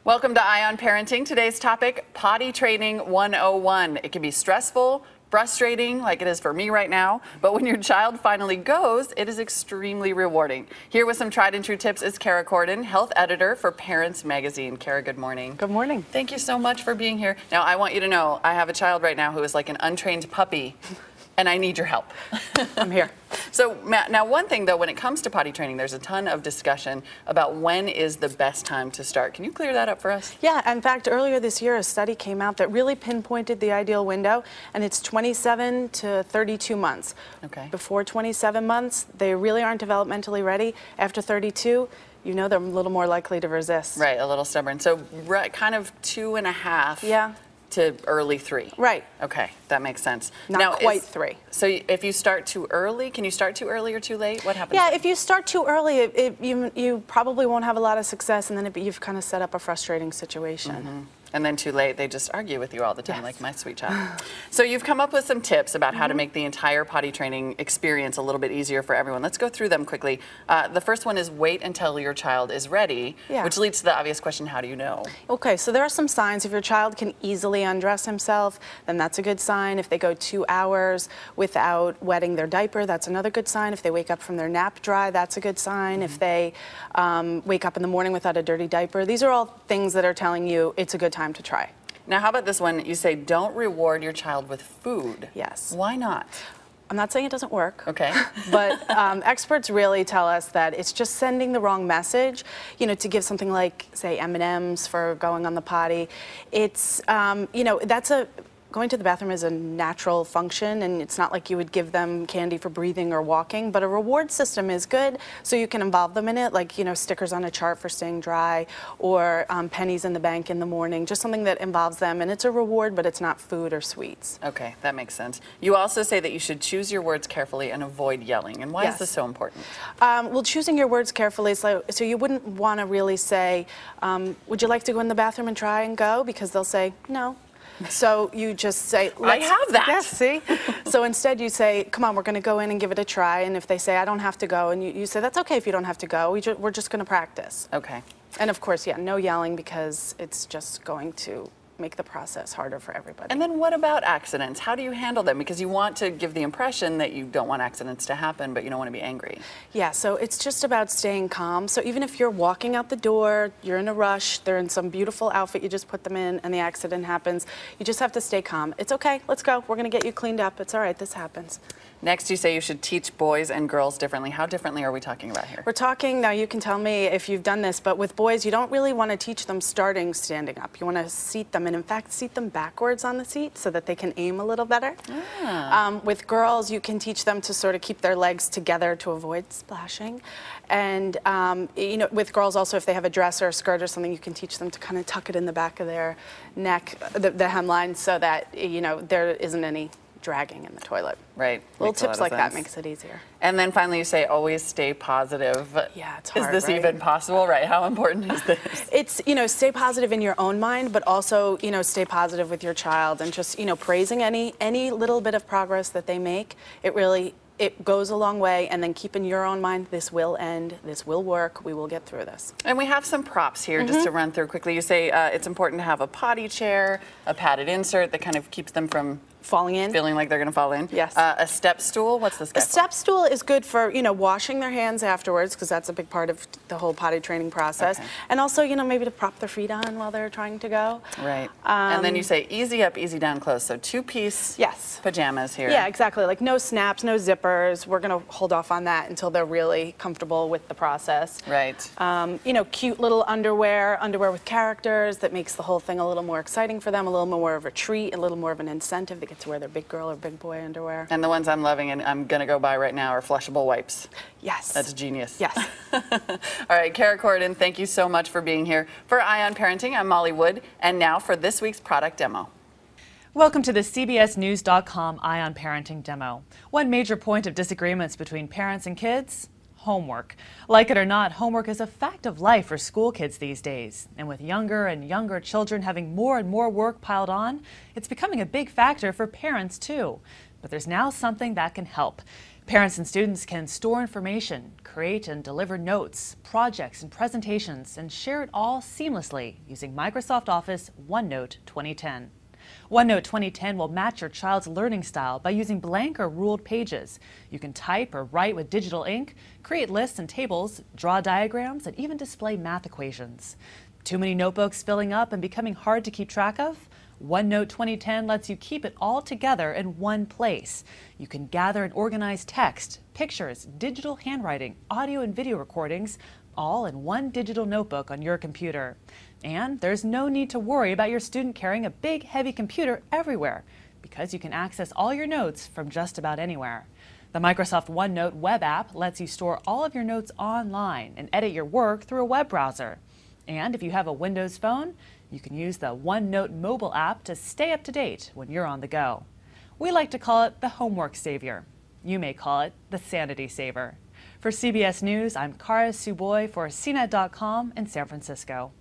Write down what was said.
Welcome to Eye on Parenting. Today's topic, Potty Training 101. It can be stressful, frustrating, like it is for me right now, but when your child finally goes, it is extremely rewarding. Here with some tried and true tips is Kara Corden, health editor for Parents Magazine. Kara, good morning. Good morning. Thank you so much for being here. Now, I want you to know, I have a child right now who is like an untrained puppy, and I need your help. I'm here. So, Matt, now one thing though, when it comes to potty training, there's a ton of discussion about when is the best time to start. Can you clear that up for us? Yeah, in fact, earlier this year, a study came out that really pinpointed the ideal window, and it's 27 to 32 months. Okay. Before 27 months, they really aren't developmentally ready. After 32, you know they're a little more likely to resist. Right, a little stubborn. So, kind of 2.5. Yeah. To early 3. Right. Okay, that makes sense. Not now, quite 3. So if you start too early, can you start too early or too late? What happens? Yeah, if you start too early, you probably won't have a lot of success, and then you've kind of set up a frustrating situation. Mm-hmm. And then too late, they just argue with you all the time, yes. like my sweet child. So you've come up with some tips about how to make the entire potty training experience a little bit easier for everyone. Let's go through them quickly. The first one is wait until your child is ready, which leads to the obvious question, how do you know? Okay, so there are some signs. If your child can easily undress himself, then that's a good sign. If they go 2 hours without wetting their diaper, that's another good sign. If they wake up from their nap dry, that's a good sign. If they wake up in the morning without a dirty diaper, these are all things that are telling you it's a good time to try. Now, how about this one? You say don't reward your child with food. Yes. Why not? I'm not saying it doesn't work. Okay. But experts really tell us that it's just sending the wrong message. You know, to give something like, say, M&Ms for going on the potty. It's, you know, going to the bathroom is a natural function, and it's not like you would give them candy for breathing or walking, but a reward system is good, so you can involve them in it, like, you know, stickers on a chart for staying dry, or pennies in the bank in the morning, just something that involves them, and it's a reward, but it's not food or sweets. Okay, that makes sense. You also say that you should choose your words carefully and avoid yelling, and why is this so important? Well, choosing your words carefully, so you wouldn't want to really say, would you like to go in the bathroom and try and go? Because they'll say, no. So you just say, I have that. Yes, see? So instead you say, come on, we're going to go in and give it a try. And if they say, I don't have to go, and you say, that's okay if you don't have to go. We're just going to practice. Okay. And of course, yeah, no yelling, because it's just going to make the process harder for everybody. And then what about accidents? How do you handle them? Because you want to give the impression that you don't want accidents to happen, but you don't want to be angry. Yeah, so it's just about staying calm. So even if you're walking out the door, you're in a rush, they're in some beautiful outfit you just put them in, and the accident happens, you just have to stay calm. It's okay, let's go. We're going to get you cleaned up. It's all right, this happens. Next, you say you should teach boys and girls differently. How differently are we talking about here? We're talking, now you can tell me if you've done this, but with boys, you don't really want to teach them starting standing up. You want to seat them, and in fact, seat them backwards on the seat so that they can aim a little better. With girls, you can teach them to sort of keep their legs together to avoid splashing. And, you know, with girls also, if they have a dress or a skirt or something, you can teach them to kind of tuck it in the back of their neck, the hemline, so that, you know, there isn't any dragging in the toilet. Right. Little tips like that makes it easier. And then finally you say always stay positive. Yeah, it's hard, Is this right? even possible? Right. How important is this? It's, you know, stay positive in your own mind, but also, you know, stay positive with your child, and just, you know, praising any little bit of progress that they make. It goes a long way, and then keep in your own mind, this will end, this will work, we will get through this. And we have some props here just to run through quickly. You say it's important to have a potty chair, a padded insert that kind of keeps them from falling in. Feeling like they're going to fall in. Yes. A step stool, what's this guy for? A step stool is good for, you know, washing their hands afterwards, because that's a big part of the whole potty training process. Okay. And also, you know, maybe to prop their feet on while they're trying to go. Right. And then you say easy up, easy down clothes. So 2-piece pajamas here. Yeah, exactly. Like no snaps, no zippers. We're going to hold off on that until they're really comfortable with the process. Right. You know, cute little underwear with characters that makes the whole thing a little more exciting for them, a little more of a treat, a little more of an incentive. They get to wear their big girl or big boy underwear. And the ones I'm loving and I'm going to go buy right now are flushable wipes. Yes. That's genius. Yes. All right, Kara Corden, thank you so much for being here. For Eye on Parenting, I'm Molly Wood, and now for this week's product demo. Welcome to the CBSNews.com Eye on Parenting demo. One major point of disagreements between parents and kids: homework. Like it or not, homework is a fact of life for school kids these days. And with younger and younger children having more and more work piled on, it's becoming a big factor for parents too. But there's now something that can help. Parents and students can store information, create and deliver notes, projects, and presentations, and share it all seamlessly using Microsoft Office OneNote 2010. OneNote 2010 will match your child's learning style by using blank or ruled pages. You can type or write with digital ink, create lists and tables, draw diagrams, and even display math equations. Too many notebooks filling up and becoming hard to keep track of? OneNote 2010 lets you keep it all together in one place. You can gather and organize text, pictures, digital handwriting, audio and video recordings, all in one digital notebook on your computer. And there's no need to worry about your student carrying a big, heavy computer everywhere, because you can access all your notes from just about anywhere. The Microsoft OneNote web app lets you store all of your notes online and edit your work through a web browser. And if you have a Windows phone, you can use the OneNote mobile app to stay up to date when you're on the go. We like to call it the homework savior. You may call it the sanity saver. For CBS News, I'm Kara Suboy for CNET.com in San Francisco.